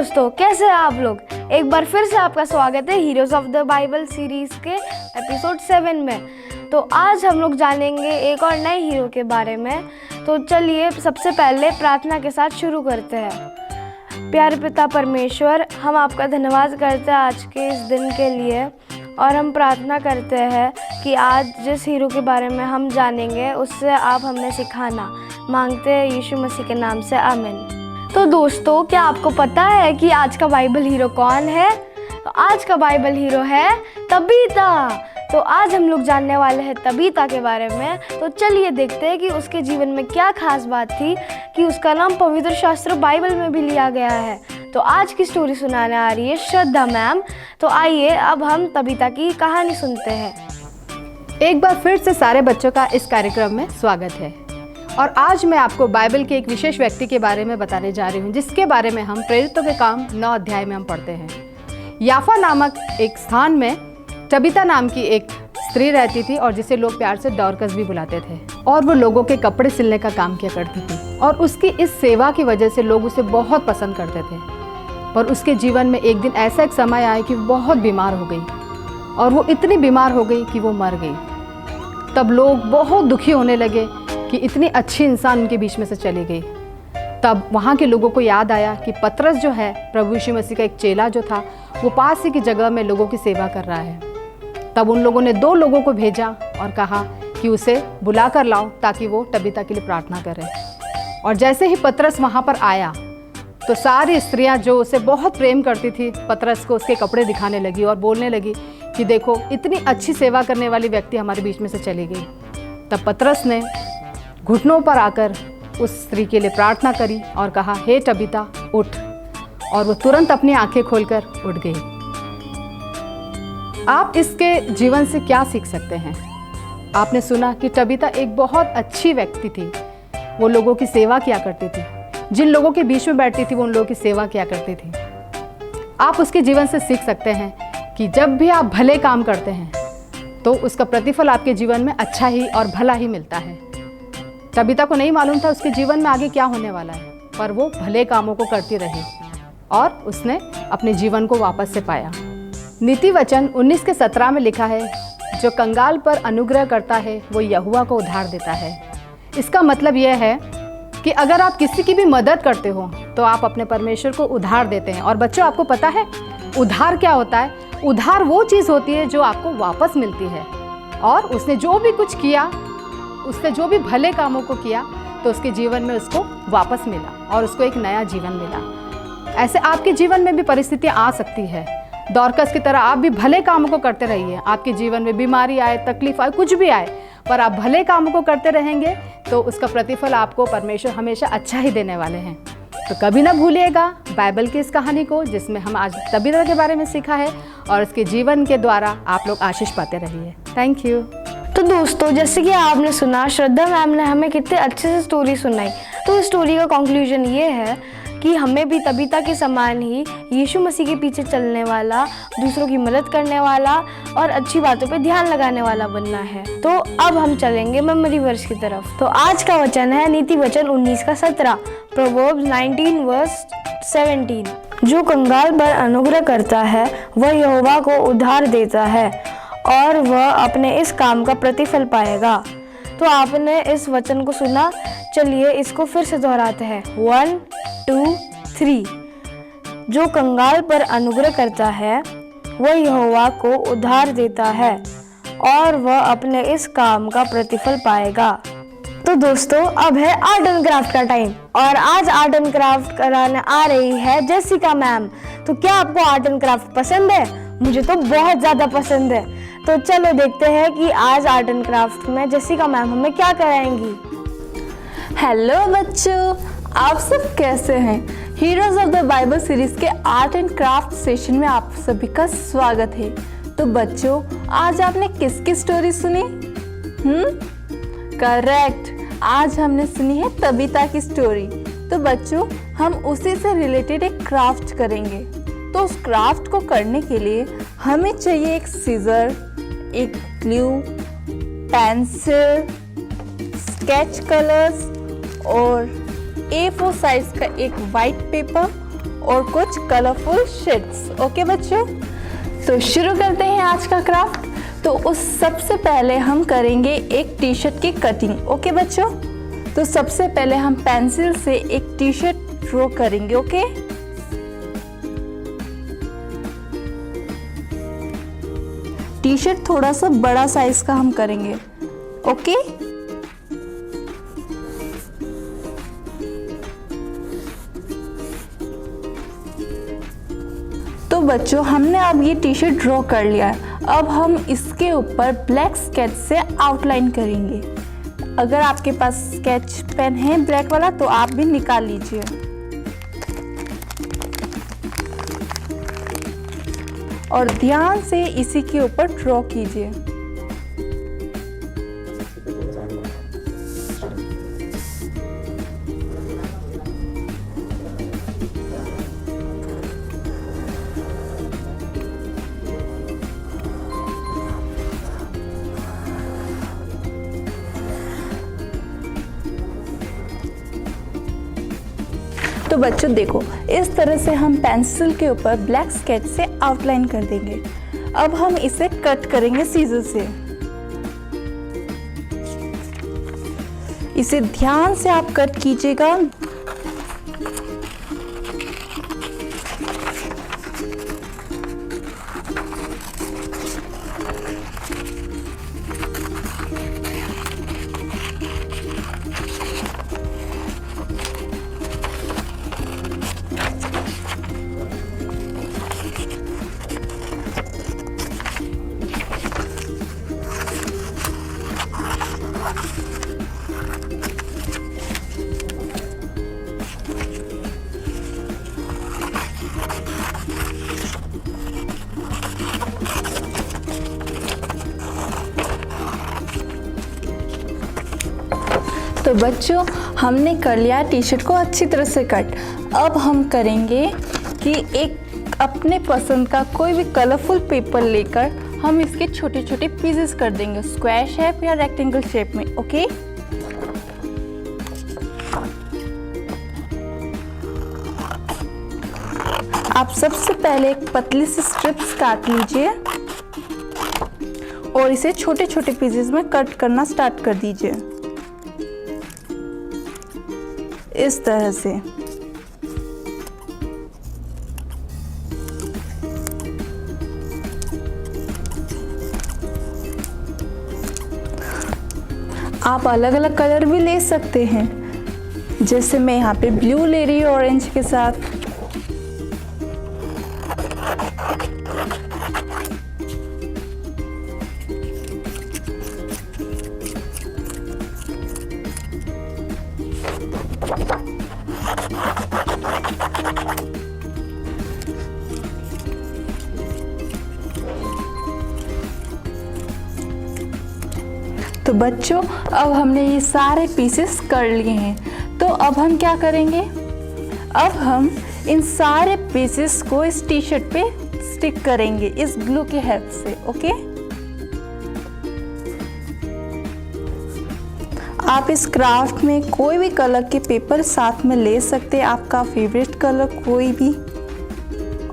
दोस्तों, कैसे हैं आप लोग। एक बार फिर से आपका स्वागत है heroes of the Bible series के एपिसोड 7 में। तो आज हम लोग जानेंगे एक और नए हीरो के बारे में। तो चलिए सबसे पहले प्रार्थना के साथ शुरू करते हैं। प्यारे पिता परमेश्वर, हम आपका धन्यवाद करते हैं आज के इस दिन के लिए, और हम प्रार्थना करते हैं कि आज जिस हीरो के बारे में हम जानेंगे उससे आप हमें सिखाना। मांगते हैं यीशु मसीह के नाम से, आमीन। तो दोस्तों, क्या आपको पता है कि आज का बाइबल हीरो कौन है? तो आज का बाइबल हीरो है तबीता। तो आज हम लोग जानने वाले हैं तबीता के बारे में। तो चलिए देखते हैं कि उसके जीवन में क्या खास बात थी कि उसका नाम पवित्र शास्त्र बाइबल में भी लिया गया है। तो आज की स्टोरी सुनाने आ रही है श्रद्धा मैम। तो आइए अब हम तबीता की कहानी सुनते हैं। एक बार फिर से सारे बच्चों का इस कार्यक्रम में स्वागत है। और आज मैं आपको बाइबल के एक विशेष व्यक्ति के बारे में बताने जा रही हूँ, जिसके बारे में हम प्रेरितों के काम 9 अध्याय में हम पढ़ते हैं। याफा नामक एक स्थान में तबीता नाम की एक स्त्री रहती थी, और जिसे लोग प्यार से डॉर्कस भी बुलाते थे। और वो लोगों के कपड़े सिलने का काम किया करती थी, और उसकी इस सेवा की वजह से लोग उसे बहुत पसंद करते थे। पर उसके जीवन में एक दिन ऐसा एक समय आया कि वो बहुत बीमार हो गई, और वो इतनी बीमार हो गई कि वो मर गई। तब लोग बहुत दुखी होने लगे कि इतनी अच्छी इंसान उनके बीच में से चली गई। तब वहाँ के लोगों को याद आया कि पतरस जो है, प्रभु यीशु मसीह का एक चेला जो था, वो पास ही की जगह में लोगों की सेवा कर रहा है। तब उन लोगों ने 2 लोगों को भेजा और कहा कि उसे बुला कर लाओ ताकि वो तबीता के लिए प्रार्थना करे। और जैसे ही पतरस वहाँ पर आया तो सारी स्त्रियाँ जो उसे बहुत प्रेम करती थी, पतरस को उसके कपड़े दिखाने लगी और बोलने लगी कि देखो, इतनी अच्छी सेवा करने वाली व्यक्ति हमारे बीच में से चली गई। तब पतरस ने घुटनों पर आकर उस स्त्री के लिए प्रार्थना करी और कहा, हे तबीता उठ। और वो तुरंत अपनी आंखें खोलकर उठ गई। आप इसके जीवन से क्या सीख सकते हैं? आपने सुना कि तबीता एक बहुत अच्छी व्यक्ति थी। वो लोगों की सेवा किया करती थी। जिन लोगों के बीच में बैठती थी वो उन लोगों की सेवा किया करती थी। आप उसके जीवन से सीख सकते हैं कि जब भी आप भले काम करते हैं तो उसका प्रतिफल आपके जीवन में अच्छा ही और भला ही मिलता है। तबीता को नहीं मालूम था उसके जीवन में आगे क्या होने वाला है, पर वो भले कामों को करती रही और उसने अपने जीवन को वापस से पाया। नीति वचन 19:17 में लिखा है, जो कंगाल पर अनुग्रह करता है वो यहोवा को उधार देता है। इसका मतलब यह है कि अगर आप किसी की भी मदद करते हो तो आप अपने परमेश्वर को उधार देते हैं। और बच्चों, आपको पता है उधार क्या होता है? उधार वो चीज़ होती है जो आपको वापस मिलती है। और उसने जो भी कुछ किया, उसने जो भी भले कामों को किया, तो उसके जीवन में उसको वापस मिला और उसको एक नया जीवन मिला। ऐसे आपके जीवन में भी परिस्थितियाँ आ सकती है। डॉर्कस की तरह आप भी भले कामों को करते रहिए। आपके जीवन में बीमारी आए, तकलीफ आए, कुछ भी आए, पर आप भले कामों को करते रहेंगे तो उसका प्रतिफल आपको परमेश्वर हमेशा अच्छा ही देने वाले हैं। तो कभी ना भूलिएगा बाइबल की इस कहानी को, जिसमें हम आज तबीता के बारे में सीखा है, और इसके जीवन के द्वारा आप लोग आशीष पाते रहिए। Thank you. तो दोस्तों, जैसे कि आपने सुना, श्रद्धा मैम ने हमें कितने अच्छे से स्टोरी सुनाई। तो इस स्टोरी का कंक्लूजन ये है कि हमें भी तबीता के समान ही यीशु मसीह के पीछे चलने वाला, दूसरों की मदद करने वाला और अच्छी बातों पे ध्यान लगाने वाला बनना है। तो अब हम चलेंगे मेमोरी वर्स की तरफ। तो आज का वचन है नीति वचन 19:17, प्रोवर्ब्स 19:17। जो कंगाल पर अनुग्रह करता है वह यहोवा को उधार देता है, और वह अपने इस काम का प्रतिफल पाएगा। तो आपने इस वचन को सुना, चलिए इसको फिर से दोहराते हैं। 1 2 3। जो कंगाल पर अनुग्रह करता है वह यहोवा को उधार देता है, और वह अपने इस काम का प्रतिफल पाएगा। तो दोस्तों, अब है आर्ट एंड क्राफ्ट का टाइम, और आज आर्ट एंड क्राफ्ट कराने आ रही है जेसिका मैम। तो क्या आपको आर्ट एंड क्राफ्ट पसंद है? मुझे तो बहुत ज़्यादा पसंद है। तो चलो देखते हैं कि आज आर्ट एंड क्राफ्ट में जेसिका मैम हमें क्या कराएंगी। हेलो बच्चों, आप सब कैसे हैं? Heroes of the Bible series के आर्ट एंड क्राफ्ट सेशन में आप सभी का स्वागत है। तो बच्चों, आज आपने किसकी स्टोरी सुनी? करेक्ट, आज हमने सुनी है तबीता की स्टोरी। तो बच्चों, हम उसी से रिलेटेड एक क्राफ्ट करेंगे। तो उस क्राफ्ट को करने के लिए हमें चाहिए एक सीजर, एक ग्लू, पेंसिल, स्केच कलर्स और A4 साइज का एक वाइट पेपर और कुछ कलरफुल शीट्स। ओके बच्चों, तो शुरू करते हैं आज का क्राफ्ट। तो उस सबसे पहले हम करेंगे एक टी शर्ट की कटिंग। ओके बच्चों, तो सबसे पहले हम पेंसिल से एक टी शर्ट ड्रॉ करेंगे। ओके, टी शर्ट थोड़ा सा बड़ा साइज का हम करेंगे। ओके, तो बच्चों हमने अब ये टी शर्ट ड्रॉ कर लिया है। अब हम इसके ऊपर ब्लैक स्केच से आउटलाइन करेंगे। अगर आपके पास स्केच पेन है ब्लैक वाला तो आप भी निकाल लीजिए। और ध्यान से इसी के ऊपर ड्रॉ कीजिए। तो बच्चों देखो, इस तरह से हम पेंसिल के ऊपर ब्लैक स्केच से आउटलाइन कर देंगे। अब हम इसे कट करेंगे सीजर से। इसे ध्यान से आप कट कीजिएगा। तो बच्चों हमने कर लिया टी शर्ट को अच्छी तरह से कट। अब हम करेंगे कि एक अपने पसंद का कोई भी कलरफुल पेपर लेकर हम इसके छोटे छोटे पीसेस कर देंगे, स्क्वायर शेप या रेक्टेंगल शेप में। ओके, आप सबसे पहले एक पतली सी स्ट्रिप्स काट लीजिए और इसे छोटे छोटे पीसेस में कट करना स्टार्ट कर दीजिए इस तरह से। आप अलग अलग कलर भी ले सकते हैं, जैसे मैं यहाँ पे ब्लू ले रही हूँ ऑरेंज के साथ। तो बच्चों अब हमने ये सारे पीसेस कर लिए हैं। तो अब हम क्या करेंगे, अब हम इन सारे पीसेस को इस टी शर्ट पे स्टिक करेंगे इस ग्लू के हेल्प से। ओके, आप इस क्राफ्ट में कोई भी कलर के पेपर साथ में ले सकते हैं, आपका फेवरेट कलर कोई भी,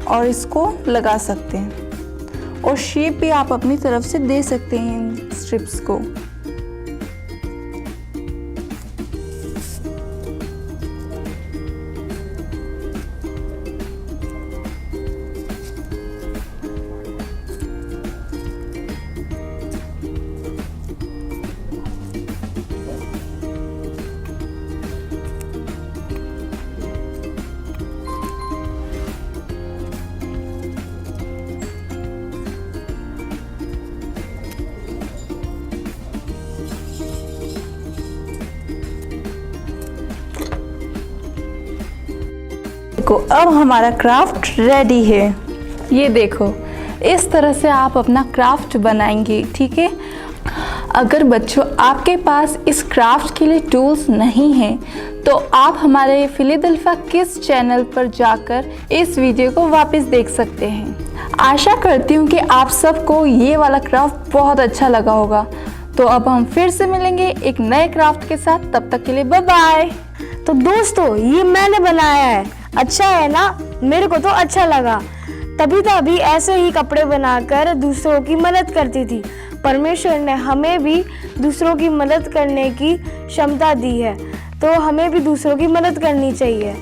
और इसको लगा सकते हैं। और शेप भी आप अपनी तरफ से दे सकते हैं इन स्ट्रिप्स को। देखो अब हमारा क्राफ्ट रेडी है। ये देखो इस तरह से आप अपना क्राफ्ट बनाएंगे। ठीक है, अगर बच्चों आपके पास इस क्राफ्ट के लिए टूल्स नहीं हैं तो आप हमारे फिलाडेल्फिया किड्स चैनल पर जाकर इस वीडियो को वापस देख सकते हैं। आशा करती हूँ कि आप सबको ये वाला क्राफ्ट बहुत अच्छा लगा होगा। तो अब हम फिर से मिलेंगे एक नए क्राफ्ट के साथ, तब तक के लिए बाय बाय। तो दोस्तों ये मैंने बनाया है, अच्छा है ना? मेरे को तो अच्छा लगा। तबीता भी ऐसे ही कपड़े बनाकर दूसरों की मदद करती थी। परमेश्वर ने हमें भी दूसरों की मदद करने की क्षमता दी है, तो हमें भी दूसरों की मदद करनी चाहिए।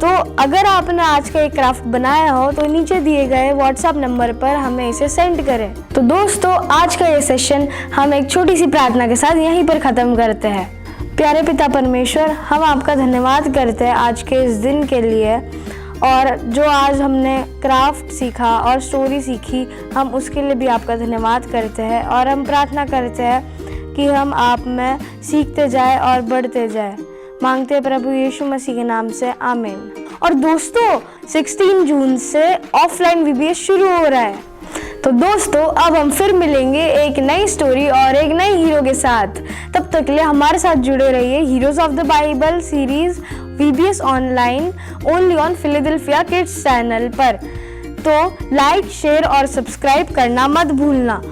तो अगर आपने आज का एक क्राफ्ट बनाया हो तो नीचे दिए गए व्हाट्सएप नंबर पर हमें इसे सेंड करें। तो दोस्तों, आज का ये सेशन हम एक छोटी सी प्रार्थना के साथ यहीं पर ख़त्म करते हैं। प्यारे पिता परमेश्वर, हम आपका धन्यवाद करते हैं आज के इस दिन के लिए, और जो आज हमने क्राफ्ट सीखा और स्टोरी सीखी, हम उसके लिए भी आपका धन्यवाद करते हैं। और हम प्रार्थना करते हैं कि हम आप में सीखते जाए और बढ़ते जाए। मांगते हैं प्रभु यीशु मसीह के नाम से, आमीन। और दोस्तों, 16 जून से ऑफलाइन VBS शुरू हो रहा है। तो दोस्तों, अब हम फिर मिलेंगे एक नई स्टोरी और एक नई हीरो के साथ। तब तक के लिए हमारे साथ जुड़े रहिए heroes of the Bible series VBS online only on Philadelphia kids channel पर। तो लाइक, शेयर और सब्सक्राइब करना मत भूलना।